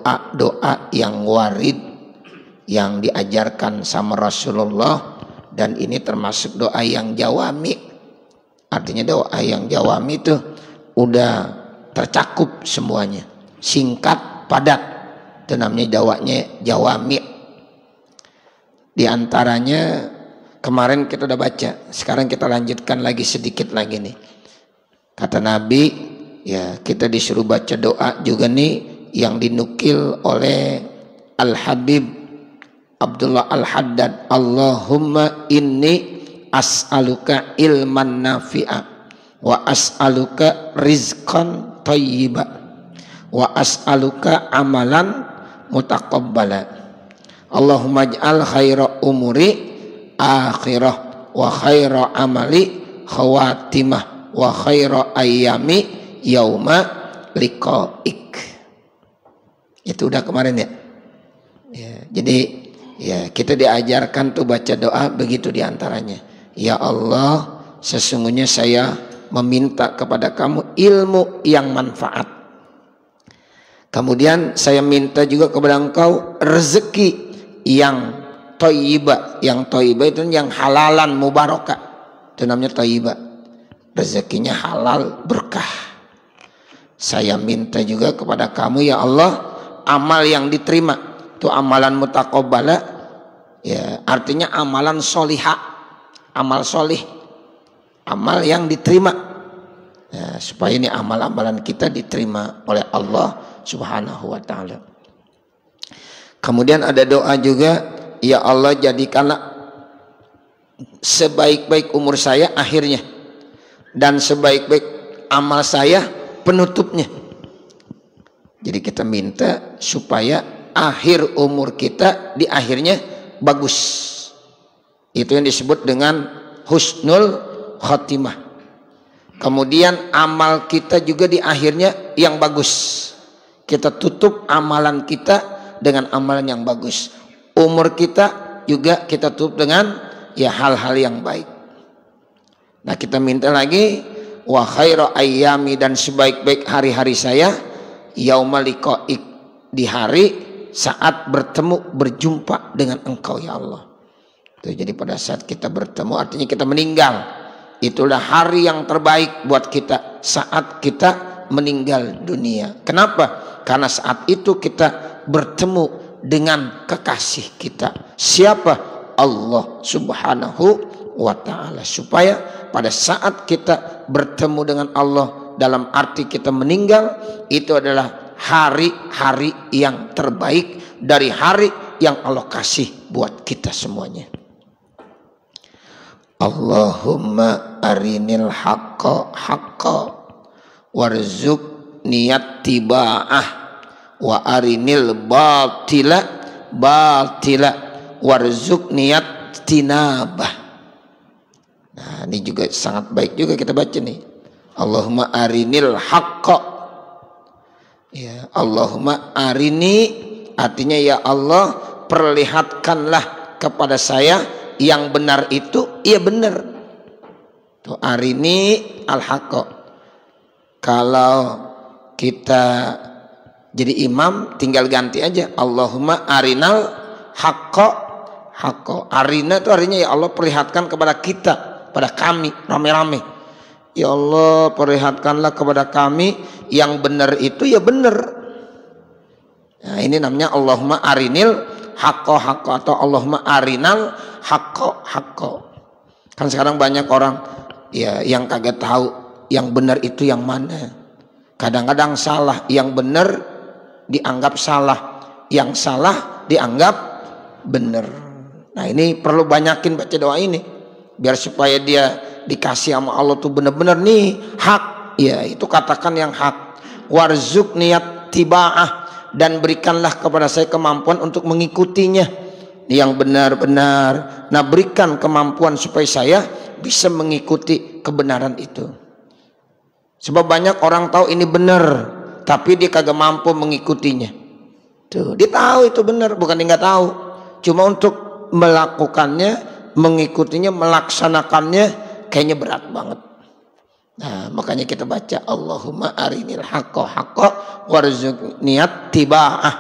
doa-doa yang warid yang diajarkan sama Rasulullah, dan ini termasuk doa yang jawami. Artinya doa yang jawami itu udah tercakup semuanya, singkat, padat. Itu namanya doanya jawami. Di antaranya kemarin kita udah baca, sekarang kita lanjutkan lagi sedikit lagi nih. Kata Nabi, ya kita disuruh baca doa juga nih yang dinukil oleh Al-Habib Abdullah Al-Haddad. Allahumma inni as'aluka ilman nafi'a wa as'aluka rizqan thayyiba wa as'aluka amalan mutaqabbala. Allahumma ij'al khaira umuri akhirah wa khaira amali khawatimah wa khaira ayyami yauma liqa'ik. Itu udah kemarin ya. Jadi ya kita diajarkan tuh baca doa begitu diantaranya. Ya Allah, sesungguhnya saya meminta kepada kamu ilmu yang manfaat. Kemudian saya minta juga kepada engkau rezeki yang thayyibah. Yang thayyibah itu yang halalan mubarakah. Itu namanya thayyibah. Rezekinya halal berkah. Saya minta juga kepada kamu ya Allah amal yang diterima. Itu amalan mutaqabbala, ya artinya amalan solihah, amal solih, amal yang diterima, ya, supaya ini amal-amalan kita diterima oleh Allah Subhanahu wa Ta'ala. Kemudian ada doa juga, ya Allah jadikanlah sebaik-baik umur saya akhirnya, dan sebaik-baik amal saya penutupnya. Jadi kita minta supaya akhir umur kita di akhirnya bagus. Itu yang disebut dengan husnul khotimah. Kemudian amal kita juga di akhirnya yang bagus. Kita tutup amalan kita dengan amalan yang bagus. Umur kita juga kita tutup dengan ya hal-hal yang baik. Nah kita minta lagi wa khairu ayyami, dan sebaik-baik hari-hari saya yauma liqa'ik, di hari saat bertemu berjumpa dengan engkau ya Allah. Tuh, jadi pada saat kita bertemu artinya kita meninggal. Itulah hari yang terbaik buat kita saat kita meninggal dunia. Kenapa? Karena saat itu kita bertemu dengan kekasih kita. Siapa? Allah Subhanahu wa Ta'ala. Supaya pada saat kita bertemu dengan Allah dalam arti kita meninggal, itu adalah hari-hari yang terbaik dari hari yang Allah kasih buat kita semuanya. Allahumma arinil haqqa haqqa warzuq niyat tiba'ah wa arinil batila batila warzuq niyat tinabah. Nah ini juga sangat baik juga kita baca nih. Allahumma arinil haqqa, ya Allahumma arini, artinya ya Allah perlihatkanlah kepada saya yang benar itu, iya benar. Tuh arini al-haqqa. Kalau kita jadi imam tinggal ganti aja Allahumma arinal haqqa haqqa. Arina itu artinya ya Allah perlihatkan kepada kita, pada kami rame-rame. Ya Allah perlihatkanlah kepada kami yang benar itu ya benar. Nah ini namanya Allahumma arinil haqqo haqqo atau Allahumma arinal haqqo haqqo. Kan sekarang banyak orang ya yang kagak tahu yang benar itu yang mana. Kadang-kadang salah, yang benar dianggap salah, yang salah dianggap benar. Nah ini perlu banyakin baca doa ini biar supaya dia dikasih sama Allah tuh benar-benar nih hak. Ya itu katakan yang hak. Warzuq niyat tiba'ah, dan berikanlah kepada saya kemampuan untuk mengikutinya yang benar-benar. Nah berikan kemampuan supaya saya bisa mengikuti kebenaran itu. Sebab banyak orang tahu ini benar tapi dia kagak mampu mengikutinya. Tuh dia tahu itu benar, bukan dia nggak tahu, cuma untuk melakukannya, mengikutinya, melaksanakannya kayaknya berat banget. Nah makanya kita baca Allahumma arinil haqqo haqqo warzuq niyat tiba'ah.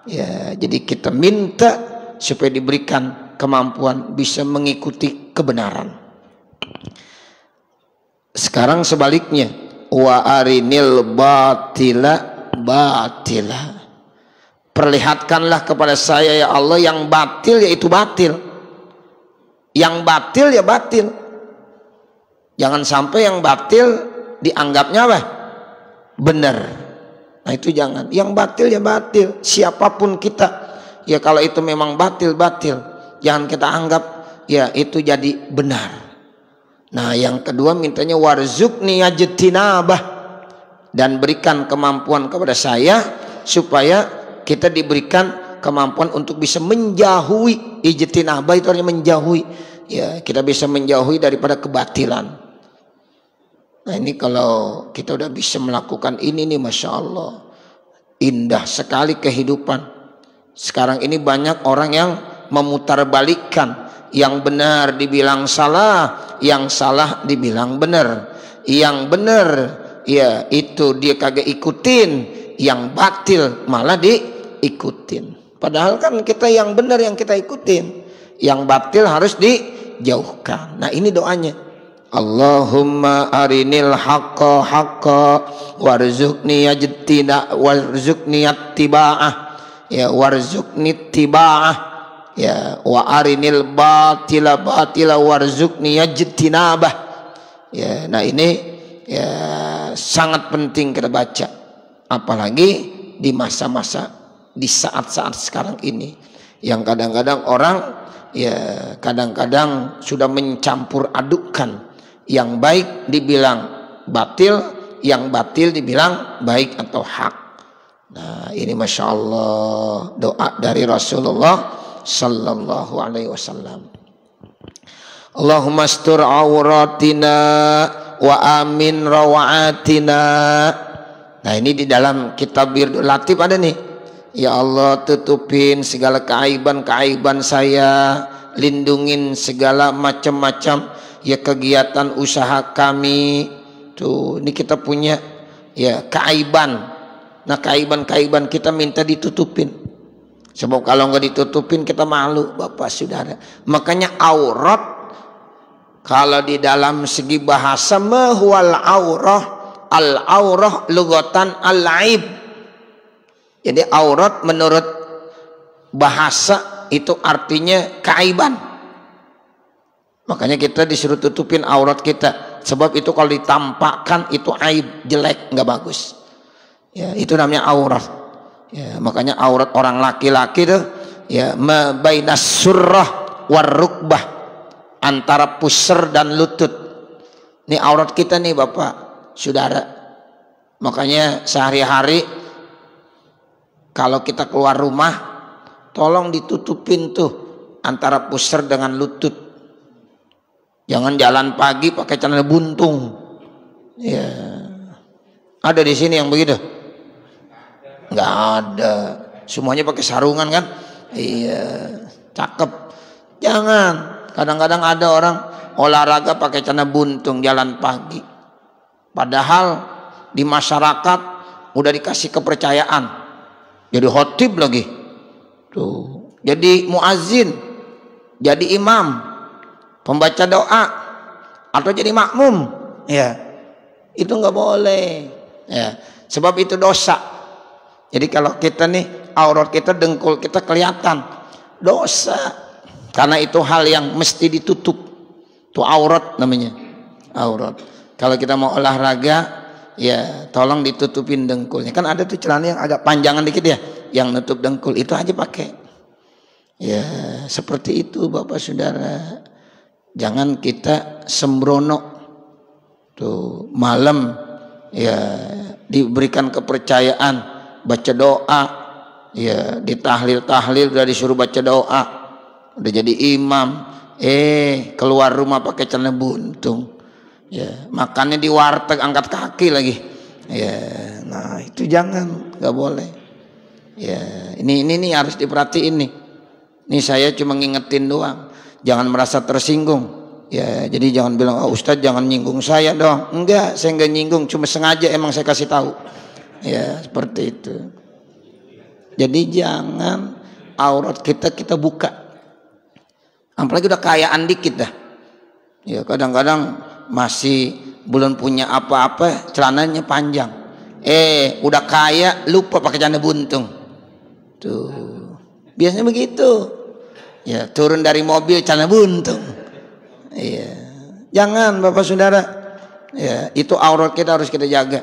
Ya, jadi kita minta supaya diberikan kemampuan bisa mengikuti kebenaran. Sekarang sebaliknya, wa arinil batila batila. Perlihatkanlah kepada saya ya Allah yang batil yaitu batil. Yang batil ya batil. Jangan sampai yang batil dianggapnya apa? Benar. Nah itu jangan. Yang batil ya batil. Siapapun kita. Ya kalau itu memang batil-batil. Jangan kita anggap ya itu jadi benar. Nah yang kedua mintanya warzuqni ajtinabah. Dan berikan kemampuan kepada saya supaya kita diberikan kemampuan untuk bisa menjauhi. Ijtinabah itu artinya menjauhi. Ya, kita bisa menjauhi daripada kebatilan. Nah ini kalau kita udah bisa melakukan ini nih, Masya Allah, indah sekali kehidupan. Sekarang ini banyak orang yang memutarbalikkan. Yang benar dibilang salah, yang salah dibilang benar. Yang benar ya itu dia kagak ikutin, yang batil malah diikutin. Padahal kan kita yang benar yang kita ikutin, yang batil harus dijauhkan. Nah ini doanya, Allahumma arinil haqqa haqqa warzuqni attiba'ah, ya warzuqni tiba'ah, ya wa arinil batila batila warzuqni ajtinabah. Ya, nah ini ya sangat penting kita baca, apalagi di masa-masa, di saat-saat sekarang ini yang kadang-kadang orang ya kadang-kadang sudah mencampur adukkan, yang baik dibilang batil, yang batil dibilang baik atau hak. Nah ini Masya Allah doa dari Rasulullah Sallallahu Alaihi Wasallam. Allahumma astur auratina wa amin rawatina. Nah ini di dalam kitab Wirdul Latif ada nih. Ya Allah tutupin segala keaiban-keaiban saya, lindungin segala macam-macam ya kegiatan usaha kami. Tuh ini kita punya ya keaiban. Nah keaiban-keaiban kita minta ditutupin. Sebab kalau nggak ditutupin kita malu, Bapak Saudara. Makanya aurat kalau di dalam segi bahasa mahwal aurah, al aurah lugatan al aib. Jadi aurat menurut bahasa itu artinya keaiban. Makanya kita disuruh tutupin aurat kita. Sebab itu kalau ditampakkan itu aib, jelek, nggak bagus. Ya, itu namanya aurat. Ya, makanya aurat orang laki-laki tuh ya bainas surrah war rukbah, antara pusar dan lutut. Ini aurat kita nih Bapak Saudara. Makanya sehari-hari kalau kita keluar rumah, tolong ditutupin tuh antara pusar dengan lutut. Jangan jalan pagi pakai celana buntung. Ya. Ada di sini yang begitu? Nggak ada. Semuanya pakai sarungan kan? Iya, cakep. Jangan. Kadang-kadang ada orang olahraga pakai celana buntung jalan pagi. Padahal di masyarakat udah dikasih kepercayaan. Jadi khotib lagi, tuh. Jadi muazin, jadi imam, pembaca doa, atau jadi makmum, ya itu nggak boleh, ya sebab itu dosa. Jadi kalau kita nih aurat kita, dengkul kita kelihatan, dosa, karena itu hal yang mesti ditutup, tuh aurat namanya, aurat. Kalau kita mau olahraga, ya tolong ditutupin dengkulnya. Kan ada tuh celana yang agak panjangan dikit ya, yang nutup dengkul, itu aja pakai. Ya seperti itu Bapak Saudara. Jangan kita sembrono. Tuh malam ya diberikan kepercayaan baca doa, ya ditahlil-tahlil udah disuruh baca doa, udah jadi imam, keluar rumah pakai celana buntung. Ya, makannya di warteg angkat kaki lagi. Ya, nah itu jangan, nggak boleh. Ya, ini harus diperhatiin nih. Ini saya cuma ngingetin doang. Jangan merasa tersinggung. Ya, jadi jangan bilang, oh, Ustadz jangan nyinggung saya dong. Enggak, saya nggak nyinggung, cuma sengaja emang saya kasih tahu. Ya, seperti itu. Jadi jangan aurat kita buka. Apalagi udah kayaan dikit dah. Ya kadang-kadang masih belum punya apa-apa, celananya panjang. Udah kaya lupa pakai celana buntung. Tuh. Biasanya begitu. Ya, turun dari mobil celana buntung. Iya. Jangan Bapak Saudara. Ya, itu aurat kita harus kita jaga.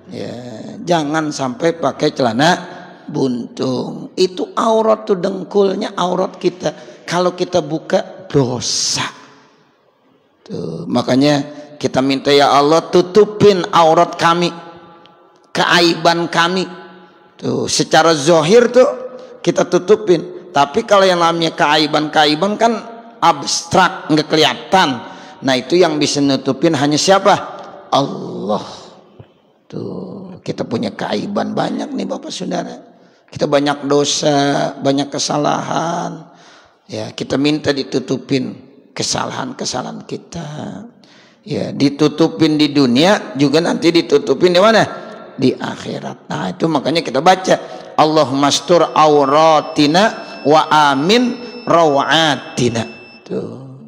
Ya, jangan sampai pakai celana buntung. Itu aurat tuh, dengkulnya aurat kita. Kalau kita buka dosa. Tuh, makanya kita minta ya Allah tutupin aurat kami, keaiban kami. Tuh, secara zahir tuh kita tutupin. Tapi kalau yang namanya keaiban kan abstrak, nggak kelihatan. Nah itu yang bisa nutupin hanya siapa? Allah. Tuh, kita punya keaiban banyak nih Bapak Saudara. Kita banyak dosa, banyak kesalahan. Ya, kita minta ditutupin kesalahan-kesalahan kita. Ya, ditutupin di dunia juga nanti ditutupin di mana? Di akhirat. Nah, itu makanya kita baca Allahumma astur auratina wa amin rawatina. Tuh.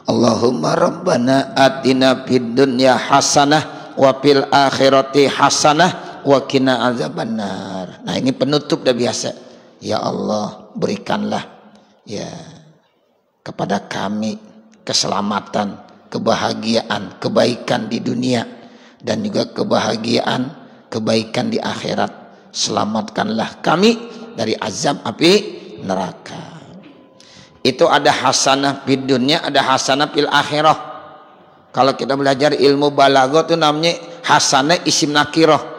Allahumma rabbana atina fid dunya hasanah wa fil akhirati hasanah wa qina azabannar. Nah, ini penutup dah biasa. Ya Allah, berikanlah ya kepada kami keselamatan, kebahagiaan, kebaikan di dunia dan juga kebahagiaan, kebaikan di akhirat. Selamatkanlah kami dari azab api neraka. Itu ada hasanah fid dunya, ada hasanah fil akhirah. Kalau kita belajar ilmu balaghah itu namanya hasanah isim nakirah.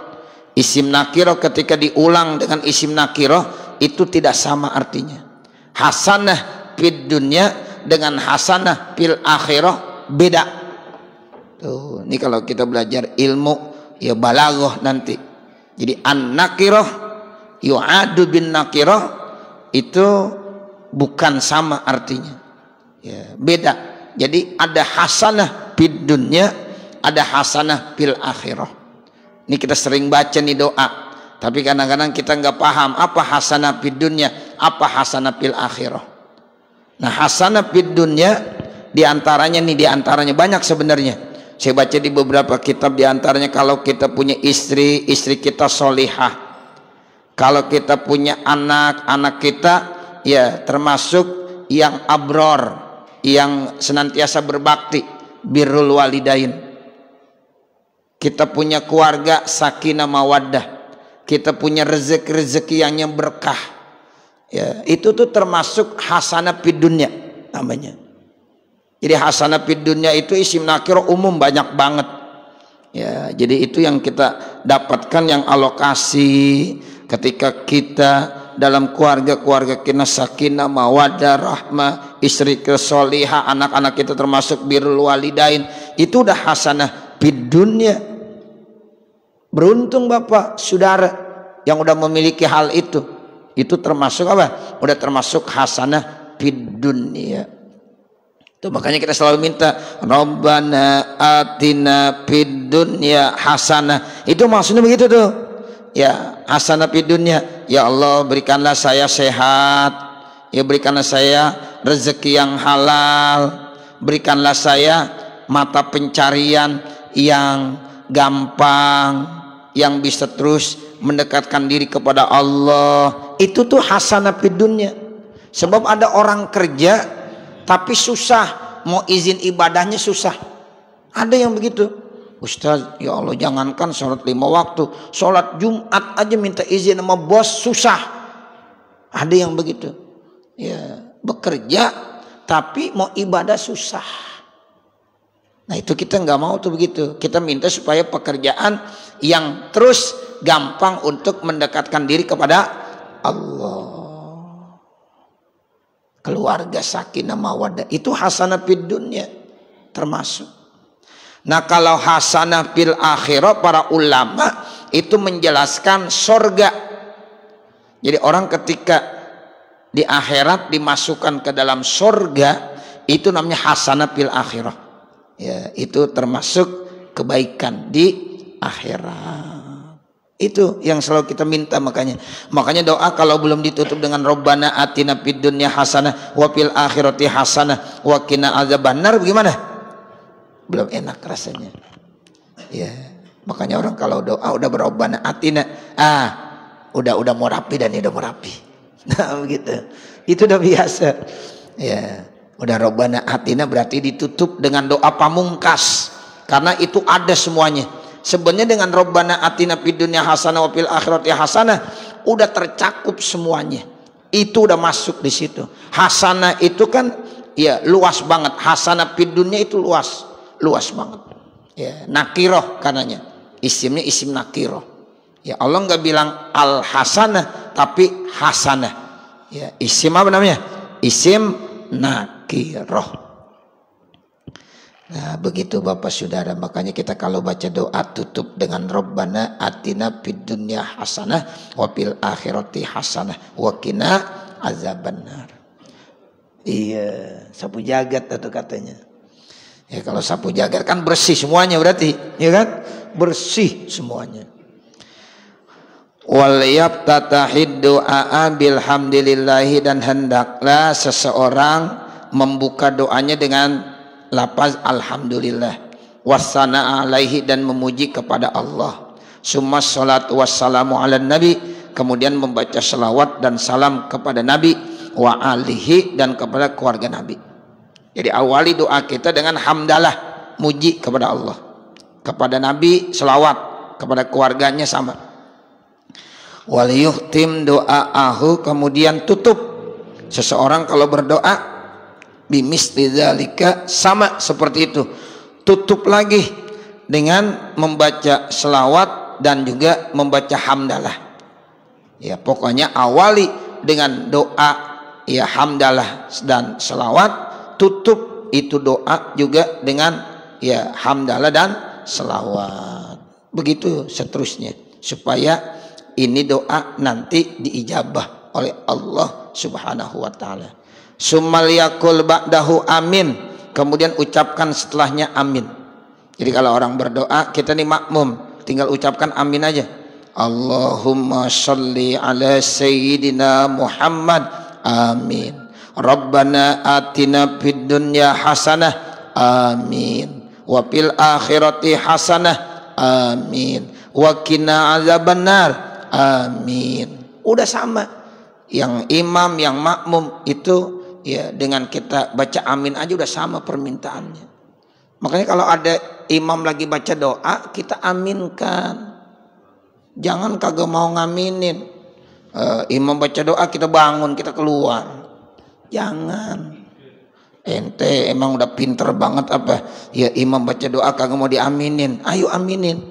Isim nakirah ketika diulang dengan isim nakirah itu tidak sama artinya. Hasanah fid dunya dengan hasanah fil akhirah beda. Tuh, ini kalau kita belajar ilmu ya balaghah nanti. Jadi an-nakirah yu'adu bin nakirah itu bukan sama artinya. Ya, beda. Jadi ada hasanah fid dunya, ada hasanah fil akhirah. Ini kita sering baca nih doa. Tapi kadang-kadang kita nggak paham apa hasanah fid dunya, apa hasanah fil akhirah. Nah, hasanah fid dunya diantaranya banyak sebenarnya. Saya baca di beberapa kitab, diantaranya kalau kita punya istri kita solihah. Kalau kita punya anak kita ya termasuk yang abror, yang senantiasa berbakti, birrul walidain. Kita punya keluarga sakinah mawaddah. Kita punya rezeki yang berkah. Ya, itu tuh termasuk hasanah fid dunya namanya. Jadi hasanah fid dunya itu isim nakirah umum banyak banget. Ya, jadi itu yang kita dapatkan, yang alokasi ketika kita dalam keluarga kita sakinah mawaddah rahmah, istri kesolihah, anak-anak kita termasuk birrul walidain. Itu udah hasanah fid dunya. Beruntung Bapak Saudara yang udah memiliki hal itu. Itu termasuk apa? Udah termasuk hasanah fid dunya. Itu makanya kita selalu minta Rabbana atina fid dunya hasanah. Itu maksudnya begitu tuh. Ya, hasanah fid dunya. Ya Allah, berikanlah saya sehat. Ya, berikanlah saya rezeki yang halal. Berikanlah saya mata pencarian yang gampang, yang bisa terus mendekatkan diri kepada Allah. Itu tuh hasanah fid dunya. Sebab ada orang kerja tapi susah, mau izin ibadahnya susah. Ada yang begitu. Ustaz, ya Allah jangankan sholat 5 waktu, sholat Jumat aja minta izin sama bos susah. Ada yang begitu. Ya, bekerja tapi mau ibadah susah. Nah itu kita nggak mau tuh begitu. Kita minta supaya pekerjaan yang terus gampang untuk mendekatkan diri kepada Allah. Keluarga sakinah mawaddah itu hasanah fid dunya termasuk. Nah kalau hasanah fil akhirah, para ulama itu menjelaskan sorga. Jadi orang ketika di akhirat dimasukkan ke dalam sorga, itu namanya hasanah fil akhirah. Ya, itu termasuk kebaikan di akhirat. Itu yang selalu kita minta. Makanya doa kalau belum ditutup dengan Rabbana atina fid dunya hasanah wa fil akhirati hasanah wa qina adzabannar, bagaimana? Belum enak rasanya. Ya, makanya orang kalau doa udah Rabbana atina, udah mau rapi dan udah mau rapi. Nah, begitu. Itu udah biasa. Ya, udah Rabbana atina berarti ditutup dengan doa pamungkas. Karena itu ada semuanya. Sebenarnya dengan Rabbana atina fid dunya hasanah wa fil akhirati hasanah udah tercakup semuanya. Itu udah masuk di situ. Hasanah itu kan ya luas banget. Hasanah fid dunya itu luas banget. Ya, nakiroh karenanya. Isimnya isim nakiroh. Ya, Allah nggak bilang al hasanah tapi hasanah. Ya, isim apa namanya? Isim nakiroh. Nah, begitu Bapak Saudara, makanya kita kalau baca doa tutup dengan Rabbana atina fid dunya hasanah wa fil akhirati hasanah wa qina azabannar. Iya, sapu jagat itu katanya. Ya, kalau sapu jagat kan bersih semuanya berarti, ya kan? Bersih semuanya. Wal yaftatahid du'a bilhamdillahi, dan hendaklah seseorang membuka doanya dengan lafaz alhamdulillah, wassana alaihi, dan memuji kepada Allah. Summa salatu wassalamu ala nabi, kemudian membaca salawat dan salam kepada Nabi, wa alihi, dan kepada keluarga Nabi. Jadi awali doa kita dengan hamdalah, muji kepada Allah, kepada Nabi salawat, kepada keluarganya sama. Wal yuhtim doa'ahu, kemudian tutup seseorang kalau berdoa bimisli dzalika, sama seperti itu, tutup lagi dengan membaca selawat dan juga membaca hamdalah. Ya, pokoknya awali dengan doa ya hamdalah dan selawat, tutup itu doa juga dengan ya hamdalah dan selawat. Begitu seterusnya supaya ini doa nanti diijabah oleh Allah Subhanahu wa taala. Summal yakul ba'dahu amin, kemudian ucapkan setelahnya amin. Jadi kalau orang berdoa, kita nih makmum, tinggal ucapkan amin aja. Allahumma sholli ala sayyidina Muhammad, amin. Rabbana atina fid dunya hasanah, amin. Wa fil akhirati hasanah, amin. Wa qina azabannar, amin. Udah sama. Yang imam, yang makmum itu ya dengan kita baca amin aja udah sama permintaannya. Makanya kalau ada imam lagi baca doa, kita aminkan. Jangan kagak mau ngaminin. Imam baca doa kita bangun, kita keluar. Jangan. Ente emang udah pinter banget apa? Ya imam baca doa kagak mau diaminin. Ayo aminin.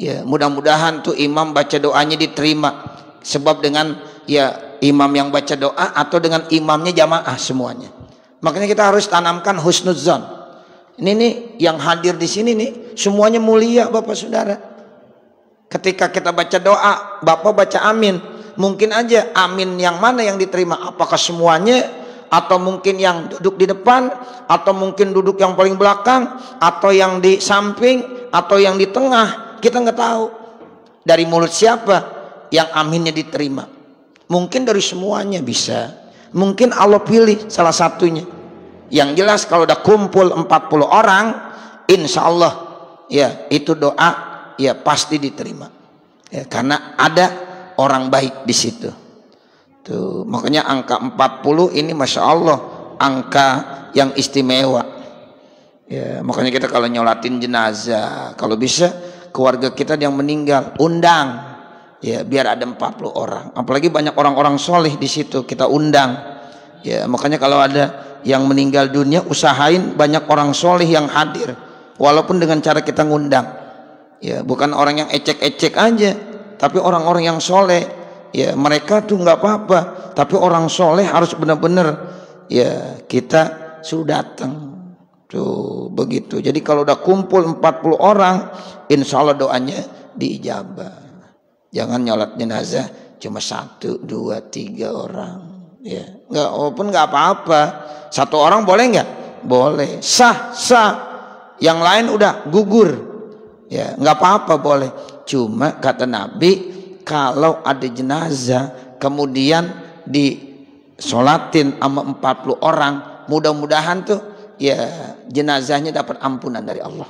Ya mudah-mudahan tuh imam baca doanya diterima. Sebab dengan ya imam yang baca doa atau dengan imamnya jamaah semuanya. Makanya kita harus tanamkan husnudzon. Ini nih yang hadir di sini nih semuanya mulia Bapak Saudara. Ketika kita baca doa, Bapak baca amin, mungkin aja amin yang mana yang diterima? Apakah semuanya, atau mungkin yang duduk di depan, atau mungkin duduk yang paling belakang, atau yang di samping, atau yang di tengah? Kita nggak tahu dari mulut siapa yang aminnya diterima. Mungkin dari semuanya bisa. Mungkin Allah pilih salah satunya. Yang jelas kalau udah kumpul 40 orang, insya Allah ya itu doa ya pasti diterima. Ya, karena ada orang baik di situ. Tuh, makanya angka 40 ini masya Allah angka yang istimewa. Ya, makanya kita kalau nyolatin jenazah, kalau bisa keluarga kita yang meninggal undang. Ya biar ada 40 orang, apalagi banyak orang-orang soleh di situ kita undang. Ya makanya kalau ada yang meninggal dunia, usahain banyak orang soleh yang hadir, walaupun dengan cara kita ngundang. Ya bukan orang yang ecek-ecek aja, tapi orang-orang yang soleh. Ya mereka tuh nggak apa-apa, tapi orang soleh harus benar-benar ya kita suruh datang. Tuh begitu. Jadi kalau udah kumpul 40 orang, insya Allah doanya diijabah. Jangan nyolat jenazah cuma 1, 2, 3 orang. Ya, walaupun nggak apa-apa. 1 orang boleh nggak? Boleh. Sah. Yang lain udah gugur. Ya, nggak apa-apa boleh. Cuma kata Nabi, kalau ada jenazah kemudian disolatin sama 40 orang, mudah-mudahan tuh ya jenazahnya dapat ampunan dari Allah.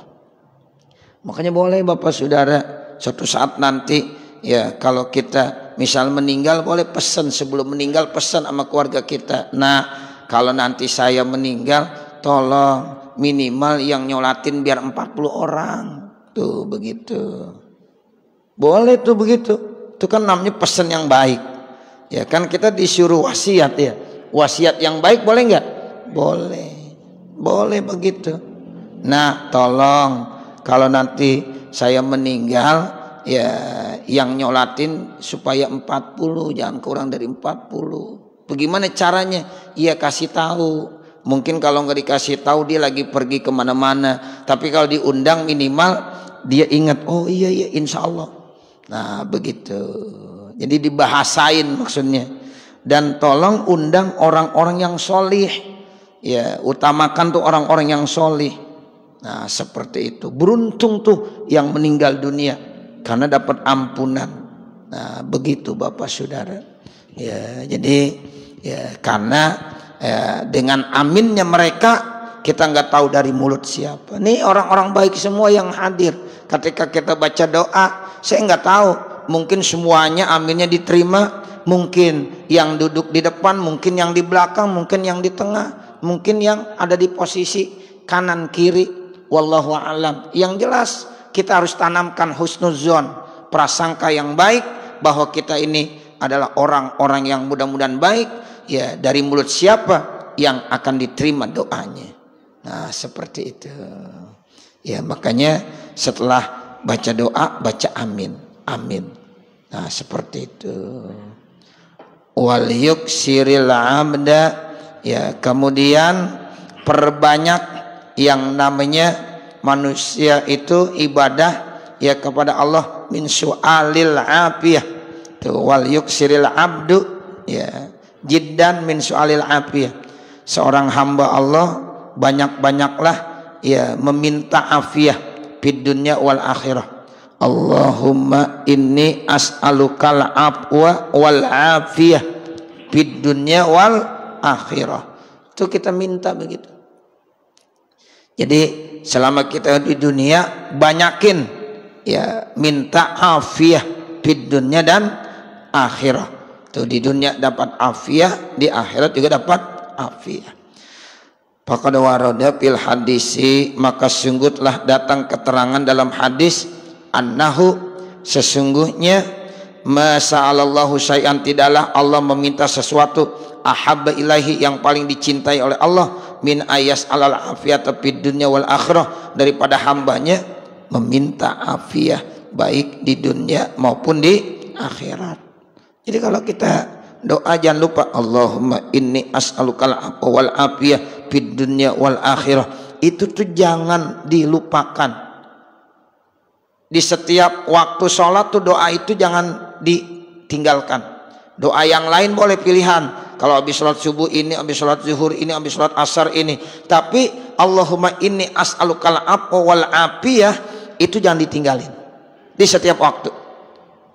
Makanya boleh Bapak Saudara, suatu saat nanti ya kalau kita misal meninggal, boleh pesan sebelum meninggal, pesan sama keluarga kita. Nah, kalau nanti saya meninggal, tolong minimal yang nyolatin biar 40 orang. Tuh begitu. Boleh tuh begitu. Itu kan namanya pesan yang baik. Ya kan kita disuruh wasiat ya. Wasiat yang baik boleh nggak? Boleh. Boleh begitu. Nah, tolong kalau nanti saya meninggal, ya yang nyolatin supaya 40, jangan kurang dari 40. Bagaimana caranya? Ya kasih tahu. Mungkin kalau nggak dikasih tahu dia lagi pergi kemana-mana. Tapi kalau diundang minimal dia ingat, oh iya insya Allah. Nah begitu. Jadi dibahasain maksudnya. Dan tolong undang orang-orang yang solih. Ya utamakan tuh orang-orang yang solih. Nah seperti itu. Beruntung tuh yang meninggal dunia karena dapat ampunan. Nah begitu Bapak Saudara. Ya jadi ya karena dengan aminnya mereka, kita nggak tahu dari mulut siapa. Nih orang-orang baik semua yang hadir. Ketika kita baca doa, saya nggak tahu. Mungkin semuanya aminnya diterima. Mungkin yang duduk di depan, mungkin yang di belakang, mungkin yang di tengah, mungkin yang ada di posisi kanan kiri. Wallahu a'lam. Yang jelas kita harus tanamkan husnuzon, prasangka yang baik bahwa kita ini adalah orang-orang yang mudah-mudahan baik. Ya dari mulut siapa yang akan diterima doanya. Nah seperti itu. Ya makanya setelah baca doa baca amin. Amin. Nah seperti itu. Wal yuksiril abda. Ya kemudian perbanyak yang namanya manusia itu ibadah ya kepada Allah min su'alil afiyah. Wal yuksiril abdu ya jiddan min su'alil afiyah. Seorang hamba Allah banyak-banyaklah ya meminta afiyah fid dunya wal akhirah. Allahumma inni as'alukal afwa wal afiyah fid dunya wal akhirah. Itu kita minta begitu. Jadi selama kita di dunia banyakin ya minta afiyah fid dunya dan akhirah. Tuh di dunia dapat afiyah, di akhirat juga dapat afiyah. Faqad warada fil hadisi, maka sungguhlah datang keterangan dalam hadis annahu sesungguhnya masa'alallahu syai'an tidaklah Allah meminta sesuatu ahabba ilaihi yang paling dicintai oleh Allah min ayas alal afiyata fid dunya wal akhirah daripada hambanya meminta afiyah baik di dunia maupun di akhirat. Jadi kalau kita doa jangan lupa Allahumma inni as'alukal afwa wal afiyah fid dunya wal akhirah. Itu tuh jangan dilupakan. Di setiap waktu sholat tuh doa itu jangan ditinggalkan. Doa yang lain boleh pilihan. Kalau habis sholat subuh ini, habis sholat zuhur ini, habis sholat asar ini. Tapi Allahumma inni as'alukal afwa wal afiyah itu jangan ditinggalin. Di setiap waktu.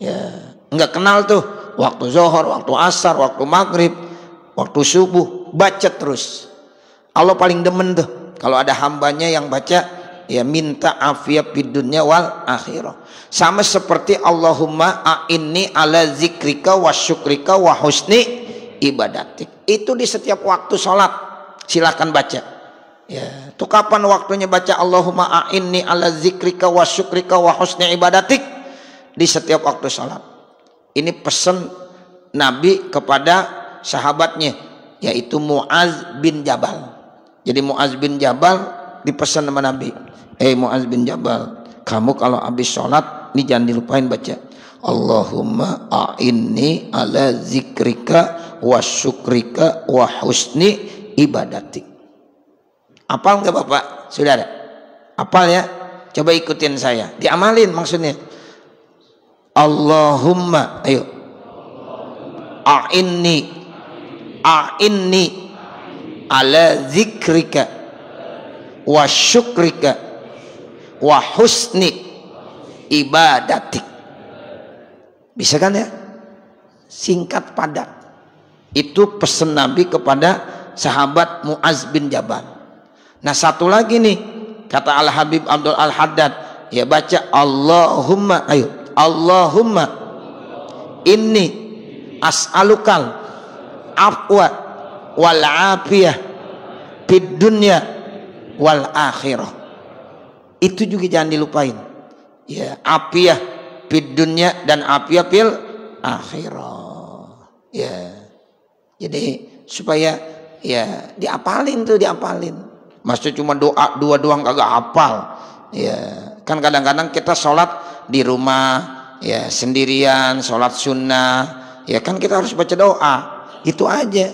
Ya, enggak kenal tuh waktu zuhur, waktu asar, waktu maghrib, waktu subuh, baca terus. Allah paling demen tuh kalau ada hambanya yang baca ya minta afiyah fid dunya wal akhirah. Sama seperti Allahumma a'inni ala zikrika wa syukrika wa husni ibadatik. Itu di setiap waktu sholat silakan baca. Ya, itu kapan waktunya baca Allahumma a'inni ala zikrika wa syukrika wa husni ibadatik? Di setiap waktu sholat. Ini pesan Nabi kepada sahabatnya yaitu Mu'az bin Jabal. Jadi Mu'az bin Jabal dipesan sama Nabi, Mu'az bin Jabal, kamu kalau habis sholat ini jangan dilupain baca Allahumma a'inni ala zikrika wa syukrika wa husni ibadatik. Apal nggak Bapak Saudara? Apal ya? Coba ikutin saya, diamalin maksudnya. Allahumma ayo a'inni ala zikrika wa syukrika wa husni ibadatik. Bisa kan ya? Singkat padat. Itu pesan Nabi kepada sahabat Muaz bin Jabal. Nah satu lagi nih, kata Al Habib Abdul Al Haddad, ya baca Allahumma, ayo Allahumma inni as'alukal afwa wal afiyah fid dunya wal akhirah. Itu juga jangan dilupain. Ya, afiyah fid dunya dan afiyah fil akhirah. Ya. Jadi supaya ya diapalin tuh, diapalin. Maksudnya cuma doa dua doang kagak hafal. Ya, kan kadang-kadang kita sholat di rumah ya sendirian, sholat sunnah, ya kan kita harus baca doa. Itu aja.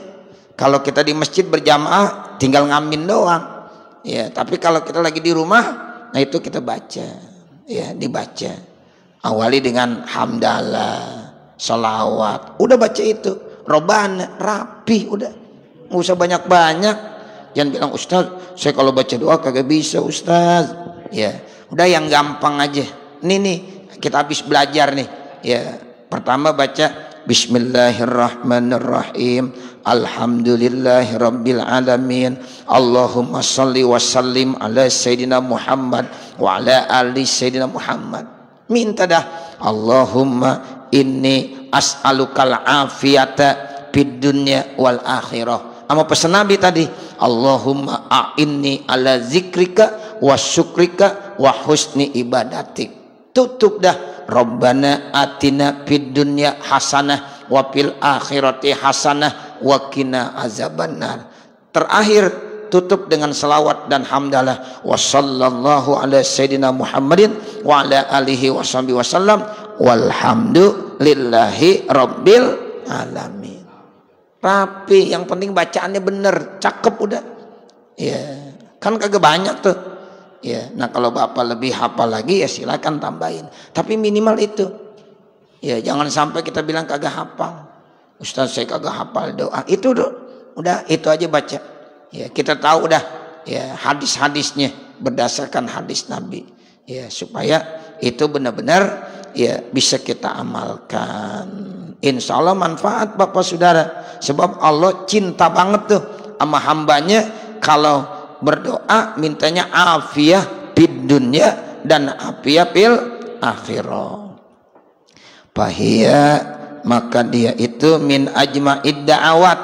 Kalau kita di masjid berjamaah tinggal ngamin doang. Ya, tapi kalau kita lagi di rumah, nah itu kita baca. Ya, dibaca. Awali dengan hamdalah, salawat. Udah baca itu. Robana, rapi, udah. Nggak usah banyak-banyak. Jangan bilang, Ustaz, saya kalau baca doa kagak bisa, Ustaz. Ya, udah yang gampang aja. Nih, kita habis belajar nih. Ya, pertama baca Bismillahirrahmanirrahim. Alhamdulillahirabbil alamin. Allahumma shalli wa sallim ala sayyidina Muhammad wa ala ali sayyidina Muhammad. Minta dah, Allahumma inni as'alukal afiyata fid dunya wal akhirah. Ama pesan Nabi tadi, Allahumma a'inni ala zikrika wa syukrika wa husni ibadatik. Tutup dah, Rabbana atina fid dunya hasanah wa fil akhirati hasanah wa qina azabannar. Terakhir tutup dengan selawat dan hamdalah wa sallallahu ala sayyidina Muhammadin wa ala alihi washabihi wasallam walhamdulillahi rabbil alamin. Rapi, yang penting bacaannya bener, cakep udah. Ya, kan kagak banyak tuh. Ya, nah kalau Bapak lebih hafal lagi ya silakan tambahin. Tapi minimal itu. Ya, jangan sampai kita bilang kagak hafal. Ustaz saya kagak hafal doa. Itu udah itu aja baca. Ya, kita tahu udah ya hadis-hadisnya berdasarkan hadis Nabi. Ya, supaya itu benar-benar ya bisa kita amalkan. Insya Allah manfaat Bapak Saudara. Sebab Allah cinta banget tuh sama hambanya kalau berdoa mintanya afiyah fid dunya dan afiyah fil akhirah. Fahiyya, maka dia itu min ajma'id da'awat,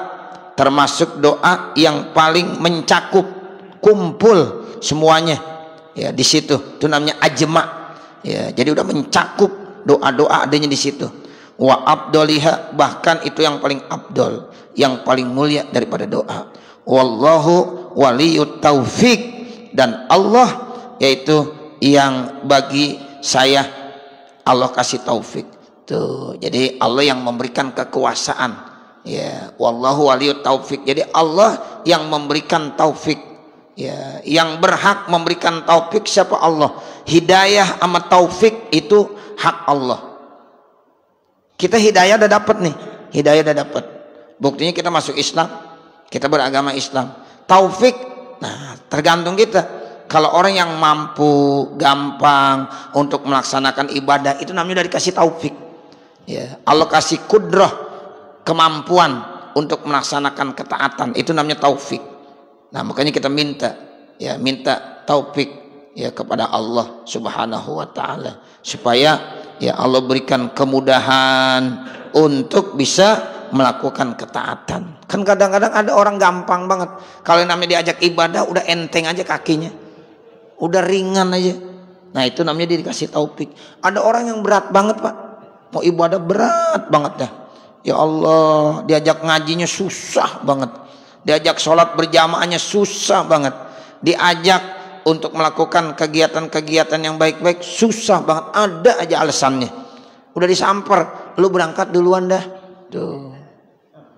termasuk doa yang paling mencakup, kumpul semuanya. Ya, di situ itu namanya ajma'. Ya, jadi udah mencakup doa-doa adanya di situ. Wa abdoliha, bahkan itu yang paling abdol, yang paling mulia daripada doa. Wallahu waliyut taufik, dan Allah yaitu yang bagi saya Allah kasih taufik. Tuh, jadi Allah yang memberikan kekuasaan. Ya, wallahu waliyut taufik. Jadi Allah yang memberikan taufik. Ya, yang berhak memberikan taufik siapa? Allah. Hidayah sama taufik itu hak Allah. Kita hidayah udah dapat nih, hidayah udah dapat. Buktinya kita masuk Islam, kita beragama Islam. Taufik, nah tergantung kita. Kalau orang yang mampu, gampang untuk melaksanakan ibadah, itu namanya udah dikasih taufik. Ya, Allah kasih kudrah, kemampuan untuk melaksanakan ketaatan, itu namanya taufik. Nah makanya kita minta, ya minta taufik ya kepada Allah Subhanahu wa taala supaya ya Allah berikan kemudahan untuk bisa melakukan ketaatan. Kan kadang-kadang ada orang gampang banget. Kalau yang namanya diajak ibadah udah enteng aja kakinya. Udah ringan aja. Nah itu namanya dia dikasih taufik. Ada orang yang berat banget Pak. Mau ibadah berat banget dah. Ya Allah, diajak ngajinya susah banget. Diajak sholat berjamaahnya susah banget. Diajak untuk melakukan kegiatan-kegiatan yang baik-baik susah banget, ada aja alasannya. Udah disamper, lu berangkat duluan dah. Tuh.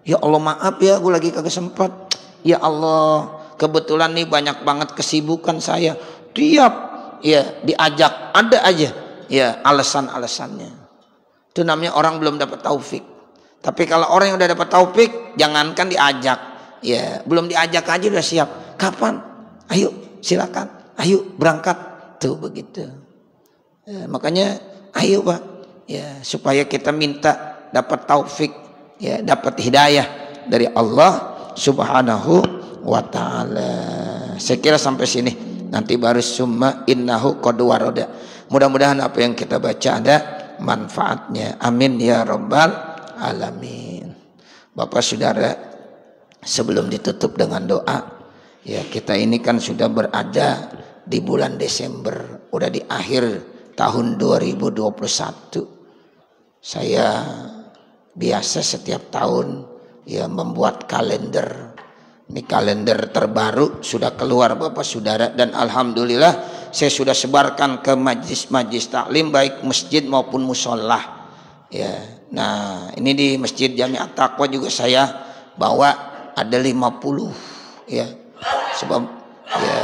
Ya Allah maaf ya, gue lagi kagak sempat. Ya Allah, kebetulan nih banyak banget kesibukan saya. Tiap ya diajak ada aja ya alasan-alasannya. Itu namanya orang belum dapat taufik. Tapi kalau orang yang udah dapat taufik, jangankan diajak, ya belum diajak aja udah siap. Kapan? Ayo silakan. Ayo berangkat tuh begitu. Makanya ayo Pak, ya supaya kita minta dapat taufik, ya dapat hidayah dari Allah Subhanahu wa taala. Saya kira sampai sini. Nanti baru summa innahu qad warada. Mudah-mudahan apa yang kita baca ada manfaatnya. Amin ya rabbal alamin. Bapak Saudara, sebelum ditutup dengan doa, ya kita ini kan sudah berada di bulan Desember, udah di akhir tahun 2021. Saya biasa setiap tahun ya membuat kalender. Ini kalender terbaru sudah keluar Bapak Saudara, dan alhamdulillah saya sudah sebarkan ke majlis-majlis taklim baik masjid maupun musola. Ya. Nah, ini di Masjid Jami'at Taqwa juga saya bawa ada 50 ya. Sebab ya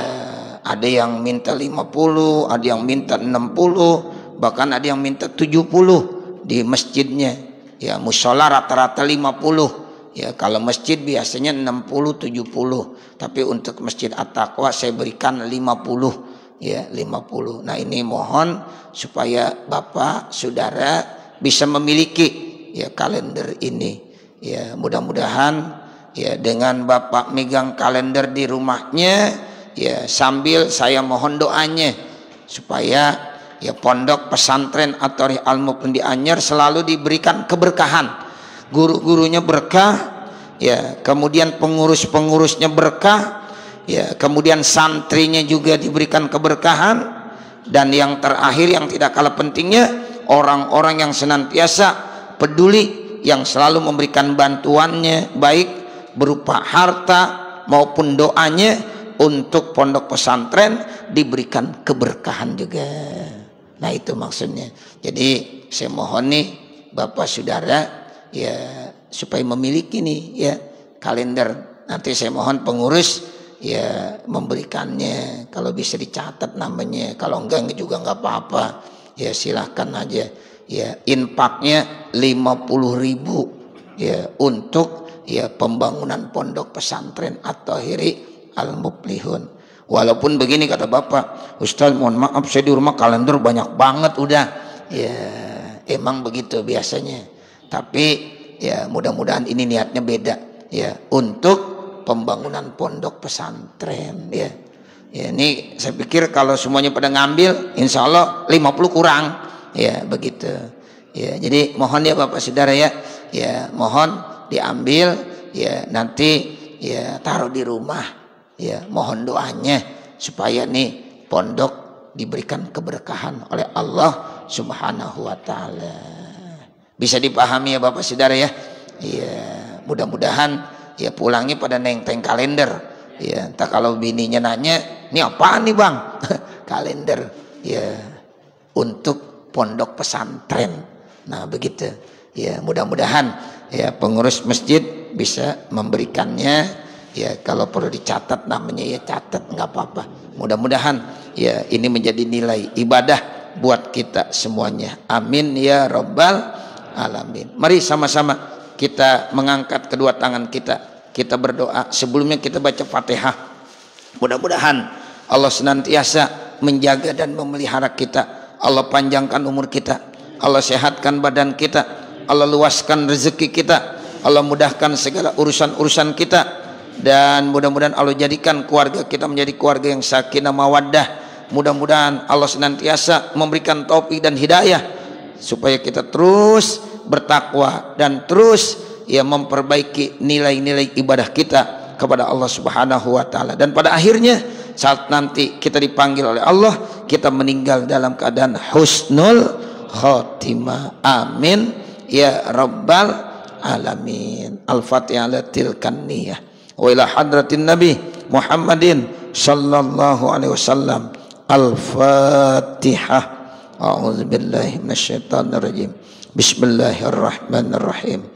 ada yang minta 50, ada yang minta 60, bahkan ada yang minta 70 di masjidnya. Ya, musola rata-rata 50. Ya, kalau masjid biasanya 60-70, tapi untuk Masjid At-Taqwa saya berikan 50, ya 50. Nah ini mohon supaya Bapak Saudara bisa memiliki ya kalender ini. Ya mudah-mudahan ya dengan Bapak megang kalender di rumahnya, ya sambil saya mohon doanya supaya ya pondok pesantren At-Thariq Al-Muqim di Anyer selalu diberikan keberkahan. Guru-gurunya berkah, ya kemudian pengurus-pengurusnya berkah, ya kemudian santrinya juga diberikan keberkahan, dan yang terakhir yang tidak kalah pentingnya orang-orang yang senantiasa peduli, yang selalu memberikan bantuannya baik berupa harta maupun doanya untuk pondok pesantren diberikan keberkahan juga. Nah itu maksudnya. Jadi saya mohon nih Bapak Saudara ya supaya memiliki nih ya kalender. Nanti saya mohon pengurus ya memberikannya, kalau bisa dicatat namanya, kalau enggak juga enggak apa-apa, ya silahkan aja. Ya infaknya 50.000 ya untuk ya pembangunan pondok pesantren At-Thariq Al-Muflihun. Walaupun begini kata Bapak, Ustaz mohon maaf saya di rumah kalender banyak banget udah. Ya emang begitu biasanya. Tapi ya mudah-mudahan ini niatnya beda ya untuk pembangunan pondok pesantren ya. Ya ini saya pikir kalau semuanya pada ngambil insya Allah 50 kurang ya begitu. Ya jadi mohon ya Bapak Saudara ya mohon diambil ya nanti ya taruh di rumah ya, mohon doanya supaya nih pondok diberikan keberkahan oleh Allah Subhanahu wa taala. Bisa dipahami ya Bapak Saudara ya. Ya, mudah-mudahan ya pulangnya pada nenteng kalender. Ya, entah kalau bininya nanya, "Ini apaan nih, Bang?" Kalender ya untuk pondok pesantren. Nah, begitu. Ya, mudah-mudahan ya pengurus masjid bisa memberikannya. Ya, kalau perlu dicatat namanya ya catat, nggak apa-apa. Mudah-mudahan ya ini menjadi nilai ibadah buat kita semuanya. Amin ya rabbal alamin. Mari sama-sama kita mengangkat kedua tangan kita berdoa. Sebelumnya kita baca Fatihah. Mudah-mudahan Allah senantiasa menjaga dan memelihara kita. Allah panjangkan umur kita, Allah sehatkan badan kita, Allah luaskan rezeki kita, Allah mudahkan segala urusan-urusan kita, dan mudah-mudahan Allah jadikan keluarga kita menjadi keluarga yang sakinah mawaddah. Mudah-mudahan Allah senantiasa memberikan taufik dan hidayah supaya kita terus bertakwa dan terus ya memperbaiki nilai-nilai ibadah kita kepada Allah Subhanahu wa taala, dan pada akhirnya saat nanti kita dipanggil oleh Allah kita meninggal dalam keadaan husnul khotimah. Amin ya rabbal alamin. Al-Fatihah ala tilkan niyah wa ila hadratin Nabi Muhammadin sallallahu alaihi wasallam. Al-Fatihah. A'udzubillahi minasyaitonir rajim. Bismillahirrahmanirrahim.